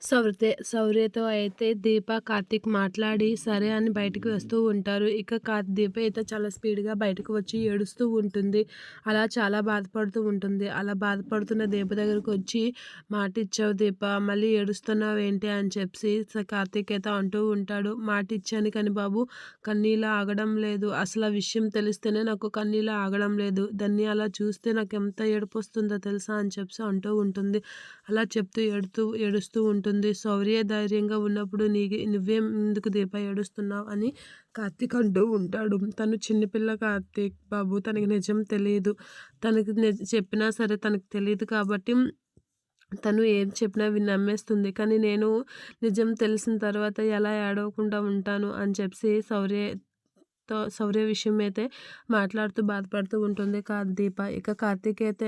శౌర్యతో అయితే దీప, కార్తీక్ మాట్లాడి సరే అని బయటికి వస్తూ ఉంటారు. ఇక దీప అయితే చాలా స్పీడ్‌గా బయటకు వచ్చి ఏడుస్తూ ఉంటుంది. అలా చాలా బాధపడుతూ ఉంటుంది. అలా బాధపడుతున్న దీప దగ్గరకొచ్చి "మాటిచ్చావు దీప, మళ్ళీ ఏడుస్తున్నావేంటి" అని చెప్పి కార్తీక్ అయితే అంటూ ఉంటాడు. "మాటిచ్చాను కానీ బాబు కన్నీళ్ళు ఆగడం లేదు. అసలు ఆ విషయం తెలిస్తేనే నాకు కన్నీళ్ళు ఆగడం లేదు. దాన్ని అలా చూస్తే నాకెంత ఏడుపొస్తుందో తెలుసా" అని చెప్పి అంటూ ఉంటుంది. అలా చెప్తూ ఏడుస్తూ ఉంటుంది. "శౌర్య ధైర్యంగా ఉన్నప్పుడు నువ్వేం ఎందుకు దీప ఏడుస్తున్నావు" అని కార్తీక్ అంటూ ఉంటాడు. తను చిన్నపిల్ల కార్తీక్ బాబు, తనకి నిజం తెలీదు. తనకి చెప్పినా సరే తనకు తెలీదు కాబట్టి తను ఏం చెప్పినా నమ్మేస్తుంది. కానీ నేను నిజం తెలిసిన తర్వాత ఎలా ఏడవకుండా ఉంటాను అని చెప్పి శౌర్య విషయం అయితే మాట్లాడుతూ బాధపడుతూ ఉంటుంది దీప. ఇక కార్తీక్ అయితే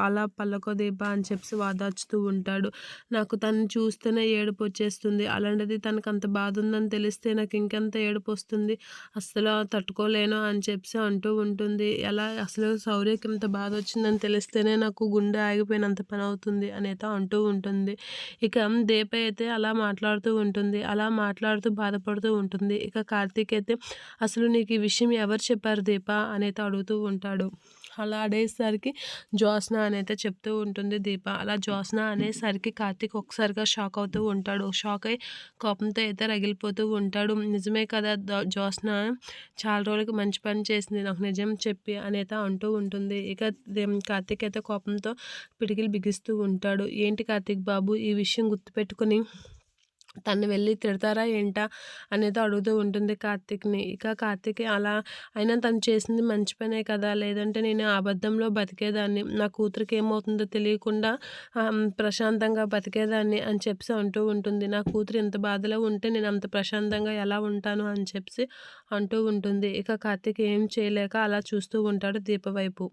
అలా పల్లకో దీప అని చెప్పి వాదార్చుతూ ఉంటాడు. "నాకు తనని చూస్తేనే ఏడుపు వచ్చేస్తుంది. అలాంటిది తనకు అంత బాధ ఉందని తెలిస్తే నాకు ఇంకెంత ఏడుపు వస్తుంది. అస్సలు తట్టుకోలేను" అని చెప్పి అంటూ ఉంటుంది. ఎలా అసలు శౌర్యకి ఇంత బాధ వచ్చిందని తెలిస్తేనే నాకు గుండె ఆగిపోయినంత పని అవుతుంది అనేది అంటూ ఉంటుంది. ఇక దీప అయితే అలా మాట్లాడుతూ ఉంటుంది. అలా మాట్లాడుతూ బాధపడుతూ ఉంటుంది. ఇక కార్తీక్ అయితే "అసలు నీకు ఈ విషయం ఎవరు చెప్పారు దీప" అనైతే అడుగుతూ ఉంటాడు. అలా అడిగేసరికి జ్యోత్స్న అనైతే చెప్తూ ఉంటుంది దీప. అలా జ్యోత్స్న అనేసరికి కార్తీక్ ఒక్కసారిగా షాక్ అవుతూ ఉంటాడు. షాక్ అయ్యి కోపంతో అయితే రగిలిపోతూ ఉంటాడు. "నిజమే కదా జ్యోత్స్న చాలా రోజులకి మంచి పని చేసింది నాకు నిజం చెప్పి" అనైతే అంటూ ఉంటుంది. ఇక కార్తీక్ అయితే కోపంతో పిడికిలు బిగిస్తూ ఉంటాడు. "ఏంటి కార్తీక్ బాబు ఈ విషయం గుర్తుపెట్టుకొని తను వెళ్ళి తిడతారా ఏంటా" అనేది అడుగుతూ ఉంటుంది కార్తీక్‌ని. ఇక కార్తీక్ అలా అయినా తను చేసింది మంచి పనే కదా! లేదంటే నేను ఆ అబద్ధంలో బతికేదాన్ని. నా కూతురికి ఏమవుతుందో తెలియకుండా ప్రశాంతంగా బతికేదాన్ని అని చెప్పి అంటూ ఉంటుంది. "నా కూతురు ఇంత బాధలో ఉంటే నేను అంత ప్రశాంతంగా ఎలా ఉంటాను" అని చెప్పి అంటూ ఉంటుంది. ఇక కార్తీక్ ఏం చేయలేక అలా చూస్తూ ఉంటాడు దీప వైపు.